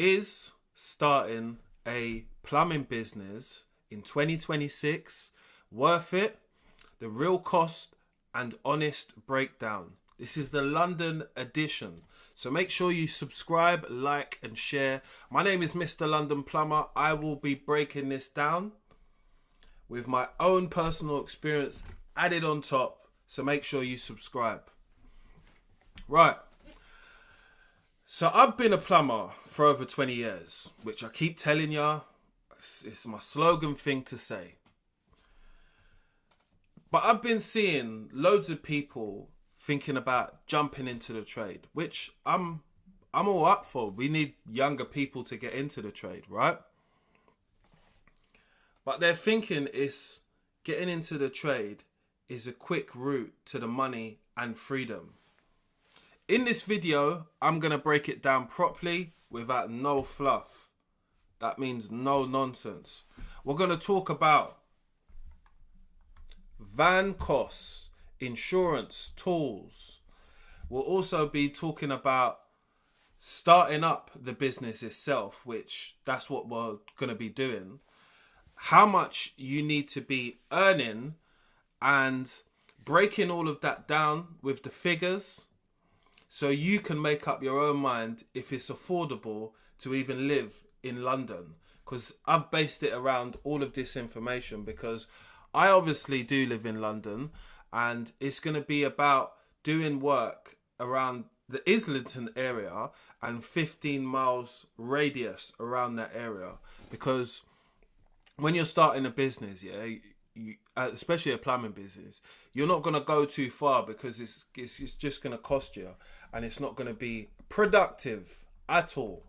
Is starting a plumbing business in 2026 worth it? The real cost and honest breakdown. This is the London edition. So make sure you subscribe, like and share. My name is Mr. London Plumber. I will be breaking this down with my own personal experience added on top. So make sure you subscribe. Right. So I've been a plumber for over 20 years, which I keep telling you, it's my slogan thing to say. But I've been seeing loads of people thinking about jumping into the trade, which I'm all up for. We need younger people to get into the trade, right? But they're thinking it's getting into the trade is a quick route to the money and freedom. In this video, I'm going to break it down properly without no fluff. That means no nonsense. We're going to talk about van costs, insurance, tools. We'll also be talking about starting up the business itself, which that's what we're going to be doing. How much you need to be earning and breaking all of that down with the figures so you can make up your own mind if it's affordable to even live in London. Because I've based it around all of this information because I obviously do live in London, and it's going to be about doing work around the Islington area and 15 miles radius around that area. Because when you're starting a business, especially a plumbing business, you're not going to go too far because it's just going to cost you and it's not going to be productive at all.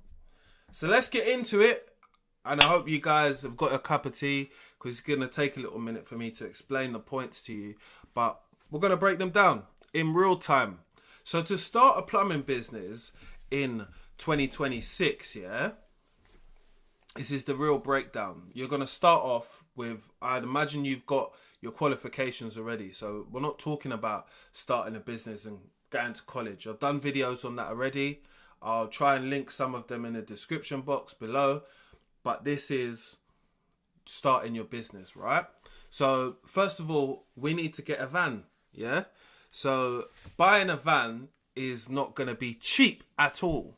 So let's get into it, and I hope you guys have got a cup of tea because it's going to take a little minute for me to explain the points to you, but we're going to break them down in real time. So to start a plumbing business in 2026, this is the real breakdown. You're going to start off with, I'd imagine you've got your qualifications already. So we're not talking about starting a business and going to college. I've done videos on that already. I'll try and link some of them in the description box below. But this is starting your business, right? So first of all, we need to get a van, yeah? So buying a van is not going to be cheap at all.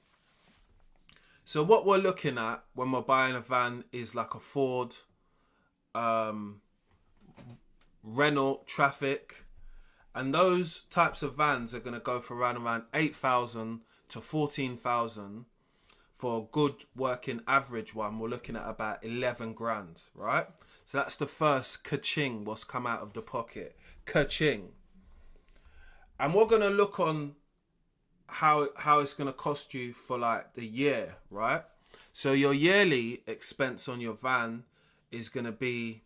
So what we're looking at when we're buying a van is like a Ford, Renault, Traffic, and those types of vans are going to go for around 8,000 to 14,000. For a good working average one, we're looking at about 11 grand, right? So that's the first ka-ching, what's come out of the pocket. Ka-ching. And we're going to look on how it's going to cost you for like the year, right? So your yearly expense on your van is going to be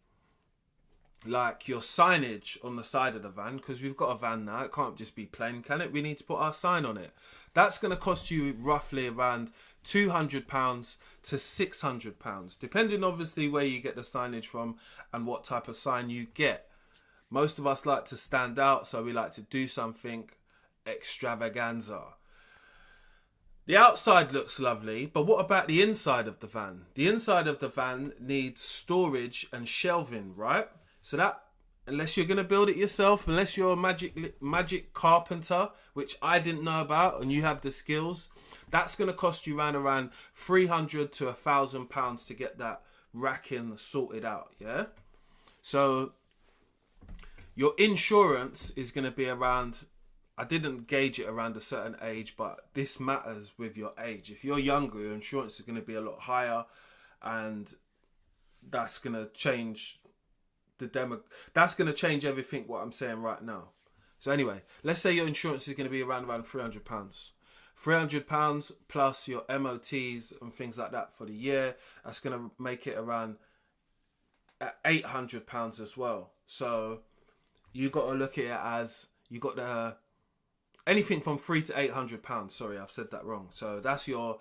like your signage on the side of the van, because we've got a van now. It can't just be plain, can it? We need to put our sign on it. That's going to cost you roughly around £200 to £600, depending obviously where you get the signage from and what type of sign you get. Most of us like to stand out, so we like to do something extravaganza. The outside looks lovely, but what about the inside of the van? The inside of the van needs storage and shelving, right? So that, unless you're going to build it yourself, unless you're a magic carpenter, which I didn't know about, and you have the skills, that's going to cost you around £300 to £1,000 to get that racking sorted out, yeah? So your insurance is going to be around, I didn't gauge it around a certain age, but this matters with your age. If you're younger, your insurance is going to be a lot higher, and that's going to change that's going to change everything what I'm saying right now. So anyway, let's say your insurance is going to be around £300. £300 plus your MOTs and things like that for the year. That's going to make it around £800 as well. So you got to look at it as you got the anything from £300 to £800. Sorry, I've said that wrong. So that's your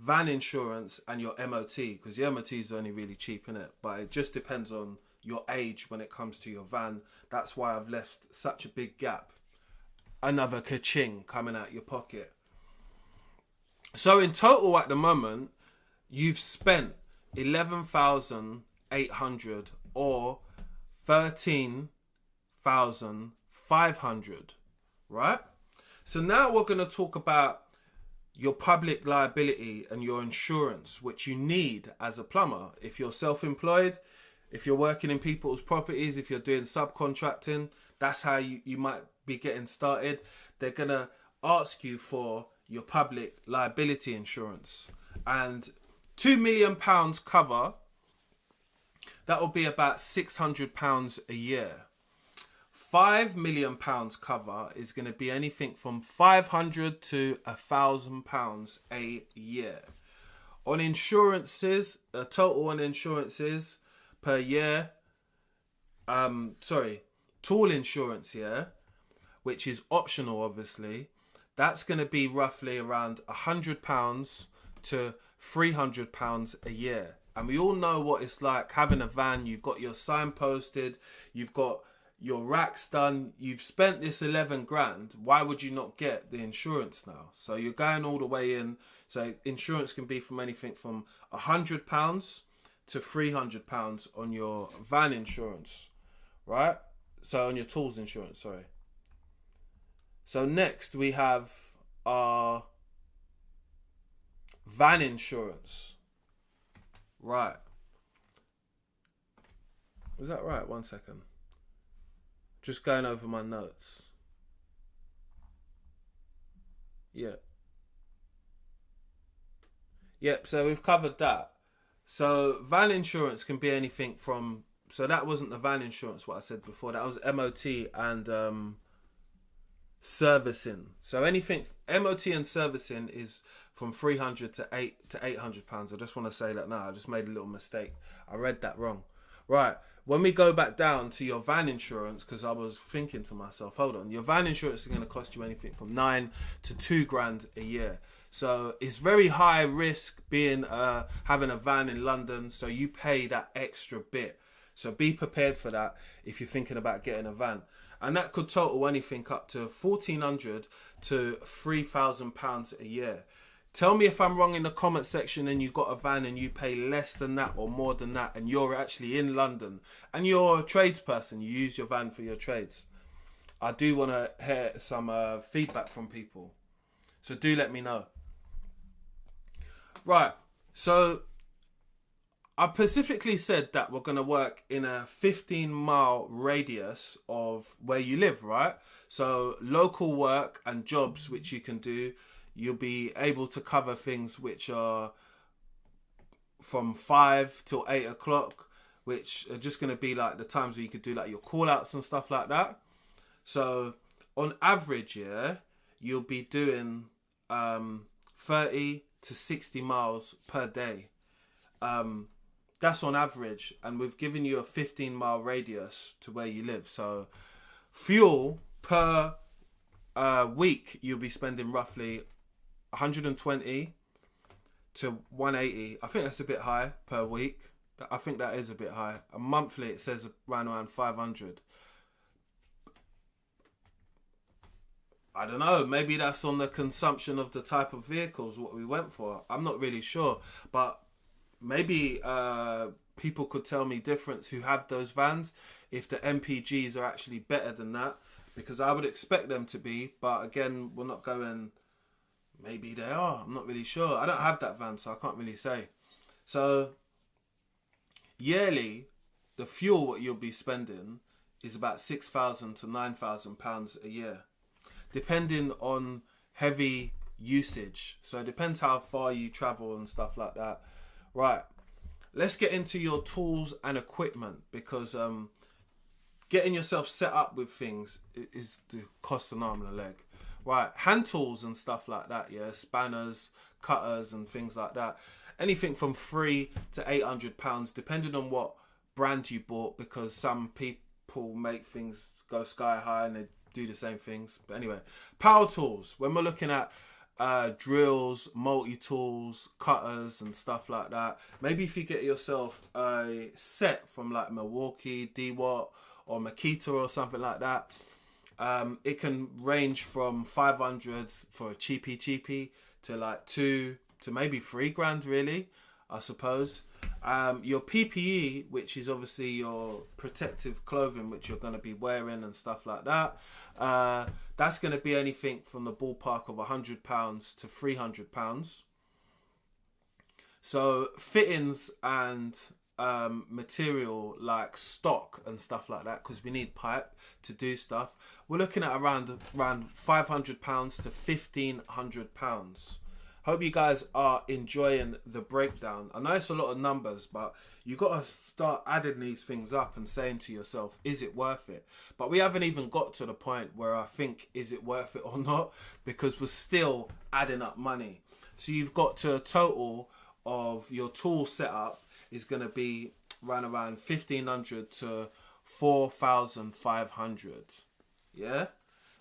van insurance and your MOT, because the MOT is only really cheap, innit? But it just depends on your age when it comes to your van. That's why I've left such a big gap. Another ka-ching coming out your pocket. So in total at the moment, you've spent 11,800 or 13,500, right? So now we're going to talk about your public liability and your insurance, which you need as a plumber. If you're self-employed, if you're working in people's properties, if you're doing subcontracting, that's how you might be getting started. They're going to ask you for your public liability insurance. And £2 million cover, that will be about £600 a year. £5 million cover is going to be anything from £500 to £1,000 a year. On insurances, total on insurances per year, tool insurance, yeah, which is optional, obviously, that's going to be roughly around £100 to £300 a year. And we all know what it's like having a van. You've got your sign posted, you've got your racks done, you've spent this 11 grand. Why would you not get the insurance now? So you're going all the way in. So insurance can be from anything from £100 to £300 on your van insurance, right? So on your tools insurance, sorry. So next we have our van insurance. Right. Was that right? 1 second. Just going over my notes. Yeah. Yep, so we've covered that. So van insurance can be anything from... So that wasn't the van insurance, what I said before. That was MOT and servicing. So anything... MOT and servicing is from £300 to £800. I just want to say that now. I just made a little mistake. I read that wrong. Right. When we go back down to your van insurance, because I was thinking to myself, hold on, your van insurance is going to cost you anything from £9 to £2 grand a year. So it's very high risk being having a van in London. So you pay that extra bit. So be prepared for that if you're thinking about getting a van. And that could total anything up to £1,400 to £3,000 a year. Tell me if I'm wrong in the comment section and you got a van and you pay less than that or more than that and you're actually in London and you're a tradesperson, you use your van for your trades. I do want to hear some feedback from people. So do let me know. Right, so I specifically said that we're going to work in a 15-mile radius of where you live, right? So local work and jobs which you can do. You'll be able to cover things which are from 5 till 8 o'clock, which are just going to be like the times where you could do like your call outs and stuff like that. So on average, yeah, you'll be doing 30 to 60 miles per day. That's on average. And we've given you a 15-mile radius to where you live. So fuel per week, you'll be spending roughly 120 to 180. I think that's a bit high per week. I think that is a bit high. A monthly, it says around 500. I don't know. Maybe that's on the consumption of the type of vehicles what we went for. I'm not really sure, but maybe people could tell me difference who have those vans if the MPGs are actually better than that, because I would expect them to be. But again, we're not going. Maybe they are. I'm not really sure. I don't have that van, so I can't really say. So yearly, the fuel what you'll be spending is about £6,000 to £9,000 a year, depending on heavy usage. So it depends how far you travel and stuff like that. Right. Let's get into your tools and equipment, because getting yourself set up with things is the cost an arm and a leg. Right, hand tools and stuff like that, yeah, spanners, cutters and things like that. Anything from £300 to £800, depending on what brand you bought, because some people make things go sky high and they do the same things. But anyway, power tools. When we're looking at drills, multi-tools, cutters and stuff like that. Maybe if you get yourself a set from like Milwaukee, DeWatt or Makita or something like that. It can range from 500 for a cheapy to like 2 to maybe 3 grand really. I suppose. Your PPE, which is obviously your protective clothing, which you're going to be wearing and stuff like that. That's going to be anything from the ballpark of £100 to £300. So fittings and material like stock and stuff like that, because we need pipe to do stuff. We're looking at around £500 to £1,500. Hope you guys are enjoying the breakdown. I know it's a lot of numbers, but you got to start adding these things up and saying to yourself, is it worth it? But we haven't even got to the point where I think, is it worth it or not? Because we're still adding up money. So you've got to a total of your tool setup is going to be around £1,500 to £4,500. Yeah?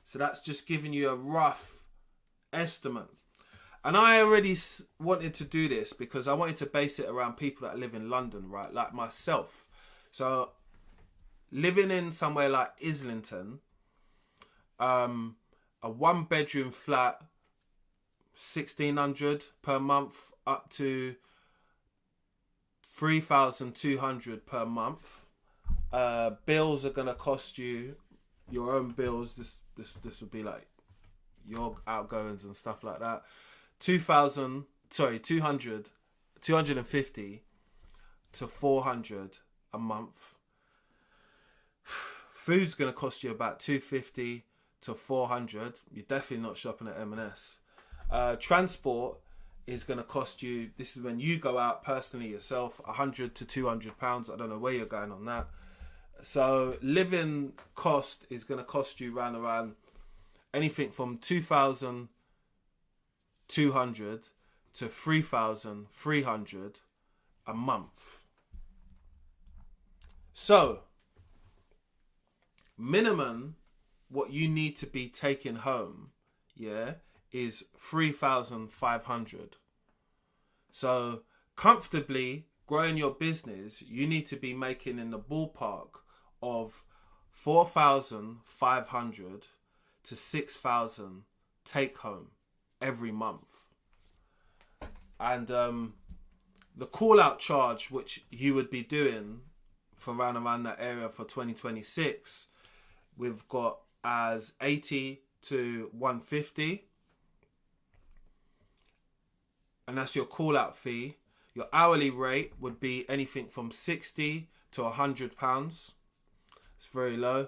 So that's just giving you a rough estimate. And I already wanted to do this because I wanted to base it around people that live in London, right? Like myself. So living in somewhere like Islington, a 1-bedroom flat, 1,600 per month up to 3,200 per month. Bills are gonna cost you your own bills. This would be like your outgoings and stuff like that. 250 to 400 a month. Food's gonna cost you about 250 to 400. You're definitely not shopping at M&S. Transport is going to cost you, this is when you go out personally yourself, £100 to £200. I don't know where you're going on that. So living cost is going to cost you around anything from 2,200 to 3,300 a month. So minimum what you need to be taking home, yeah, is 3,500. So comfortably growing your business, you need to be making in the ballpark of 4,500 to 6,000 take home every month. And the call out charge, which you would be doing for around that area for 2026, we've got as 80 to 150. And that's your call out fee. Your hourly rate would be anything from £60 to £100. It's very low.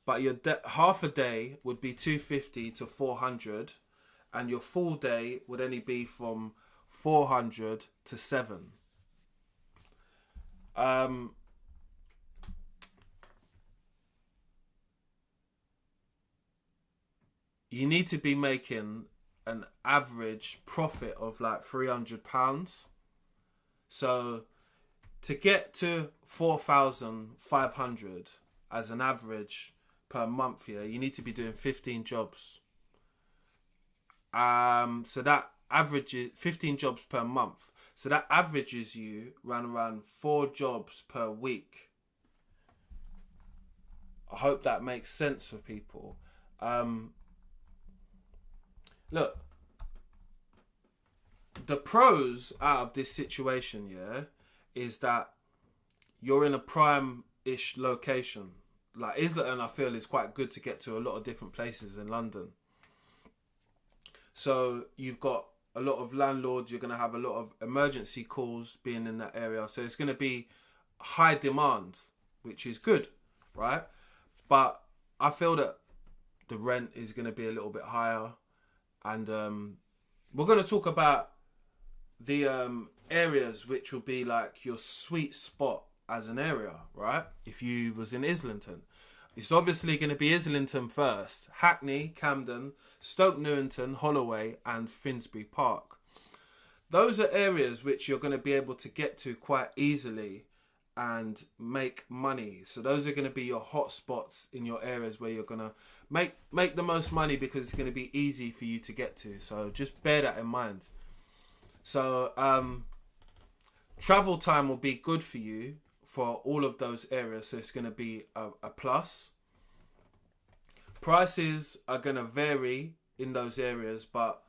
But your half a day would be 250 to 400, and your full day would only be from 400 to 7. You need to be making an average profit of like £300. So to get to 4,500 as an average per month here, you need to be doing 15 jobs. So that averages 15 jobs per month. So that averages you around 4 jobs per week. I hope that makes sense for people. Look, the pros out of this situation, yeah, is that you're in a prime-ish location. Like Islington, I feel, is quite good to get to a lot of different places in London. So you've got a lot of landlords, you're going to have a lot of emergency calls being in that area. So it's going to be high demand, which is good, right? But I feel that the rent is going to be a little bit higher. And we're going to talk about the areas which will be like your sweet spot as an area, right? If you was in Islington. It's obviously going to be Islington first, Hackney, Camden, Stoke Newington, Holloway and Finsbury Park. Those are areas which you're going to be able to get to quite easily and make money. So those are going to be your hot spots in your areas where you're going to make the most money, because it's going to be easy for you to get to. So just bear that in mind. So travel time will be good for you for all of those areas. So it's going to be a plus. Prices are going to vary in those areas, but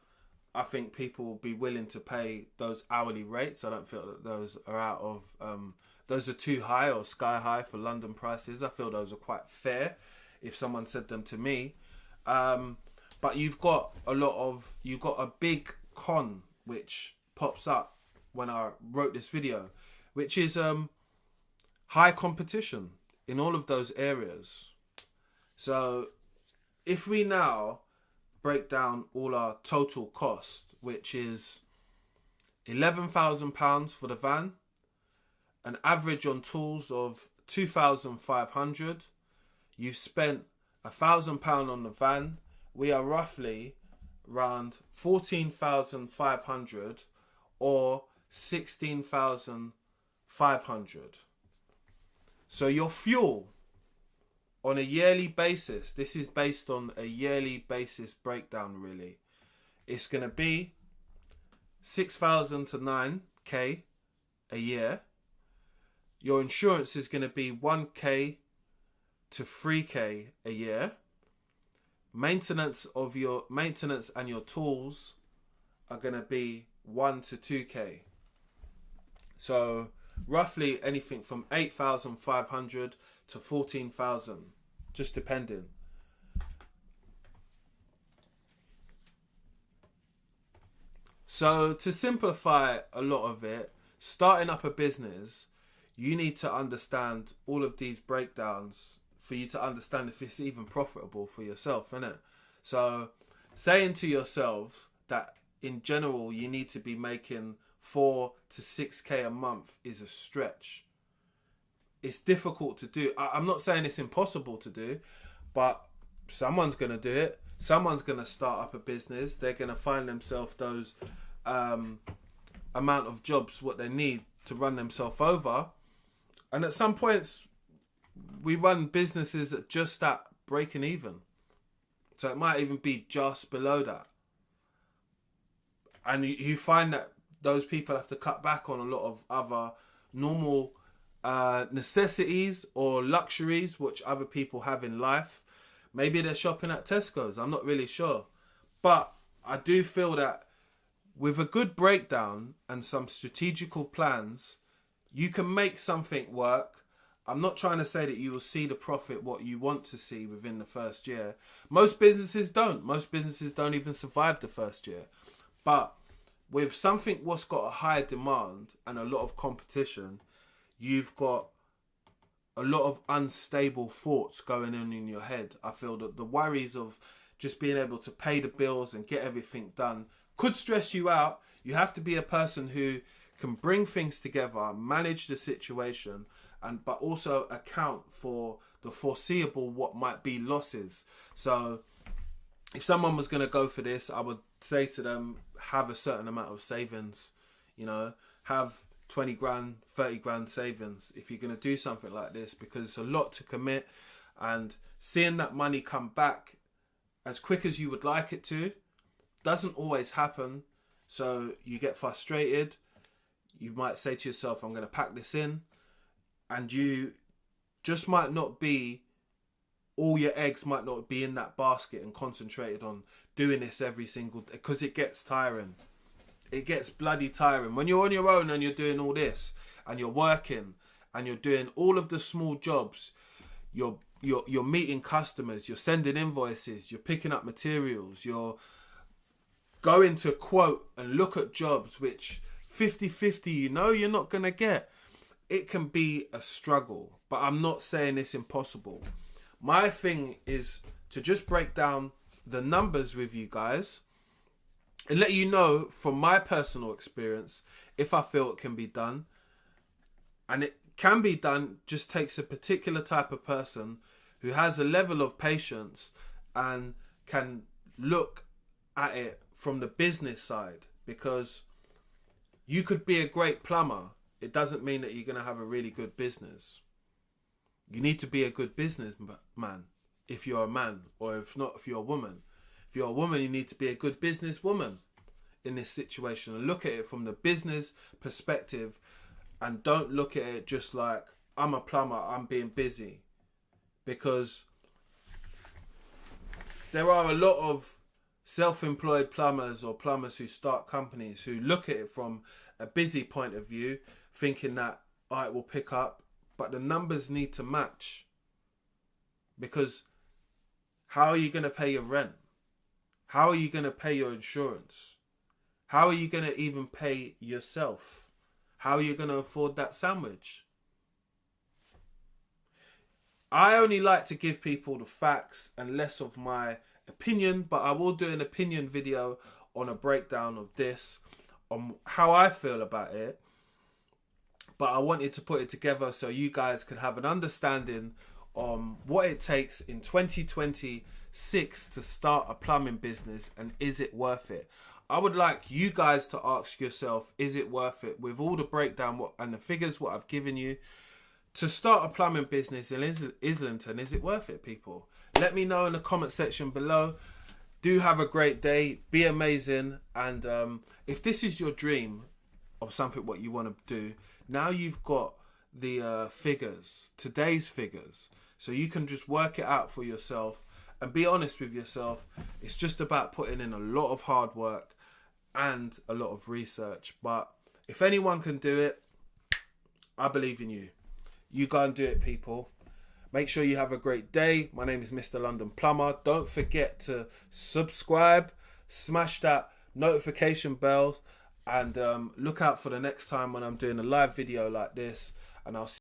I think people will be willing to pay those hourly rates. I don't feel that those are out of those are too high or sky high for London prices. I feel those are quite fair if someone said them to me. But you've got a big con which pops up when I wrote this video, which is high competition in all of those areas. So if we now break down all our total cost, which is £11,000 for the van, an average on tools of 2,500, you've spent £1,000 on the van, we are roughly around 14,500 or 16,500. So your fuel on a yearly basis, this is based on a yearly basis breakdown really, it's going to be 6,000 to 9k a year. Your insurance is going to be 1k to 3k a year. Maintenance and your tools are going to be 1 to 2k. So roughly anything from 8,500 to 14,000, just depending. So to simplify a lot of it, starting up a business, you need to understand all of these breakdowns for you to understand if it's even profitable for yourself, innit? So saying to yourself that in general you need to be making 4 to 6k a month is a stretch. It's difficult to do. I'm not saying it's impossible to do, but someone's going to do it. Someone's going to start up a business. They're going to find themselves those amount of jobs what they need to run themselves over. And at some points, we run businesses at just that breaking even. So it might even be just below that. And you find that those people have to cut back on a lot of other normal necessities or luxuries which other people have in life. Maybe they're shopping at Tesco's. I'm not really sure. But I do feel that with a good breakdown and some strategical plans, you can make something work. I'm not trying to say that you will see the profit what you want to see within the first year. Most businesses don't. Most businesses don't even survive the first year. But with something what's got a high demand and a lot of competition, you've got a lot of unstable thoughts going on in your head. I feel that the worries of just being able to pay the bills and get everything done could stress you out. You have to be a person who can bring things together, manage the situation, but also account for the foreseeable what might be losses. So if someone was going to go for this, I would say to them, have a certain amount of savings, have 20 grand, 30 grand savings if you're going to do something like this, because it's a lot to commit, and seeing that money come back as quick as you would like it to doesn't always happen. So you get frustrated. You might say to yourself, I'm going to pack this in, and you just might not be, all your eggs might not be in that basket and concentrated on doing this every single day, because it gets tiring. It gets bloody tiring. When you're on your own and you're doing all this and you're working and you're doing all of the small jobs, you're meeting customers, you're sending invoices, you're picking up materials, you're going to quote and look at jobs which 50-50 you're not going to get. It can be a struggle, but I'm not saying it's impossible. My thing is to just break down the numbers with you guys and let you know from my personal experience if I feel it can be done. And it can be done, just takes a particular type of person who has a level of patience and can look at it from the business side. Because you could be a great plumber, it doesn't mean that you're going to have a really good business. You need to be a good businessman if you're a man, or if not, if you're a woman. If you're a woman, you need to be a good businesswoman in this situation and look at it from the business perspective, and don't look at it just like, I'm a plumber, I'm being busy. Because there are a lot of self-employed plumbers or plumbers who start companies who look at it from a busy point of view, thinking that, oh, it will pick up, but the numbers need to match. Because how are you going to pay your rent? How are you going to pay your insurance? How are you going to even pay yourself? How are you going to afford that sandwich? I only like to give people the facts and less of my opinion, but I will do an opinion video on a breakdown of this, on how I feel about it. But I wanted to put it together so you guys can have an understanding on what it takes in 2026 to start a plumbing business, and is it worth it? I would like you guys to ask yourself, is it worth it? With all the breakdown and the figures what I've given you, to start a plumbing business in Islington, is it worth it, people? Let me know in the comment section below. Do have a great day. Be amazing. And if this is your dream of something what you want to do, now you've got the figures, today's figures. So you can just work it out for yourself and be honest with yourself. It's just about putting in a lot of hard work and a lot of research. But if anyone can do it, I believe in you. You go and do it, people. Make sure you have a great day. My name is Mr. London Plumber. Don't forget to subscribe, smash that notification bell, and look out for the next time when I'm doing a live video like this. And I'll see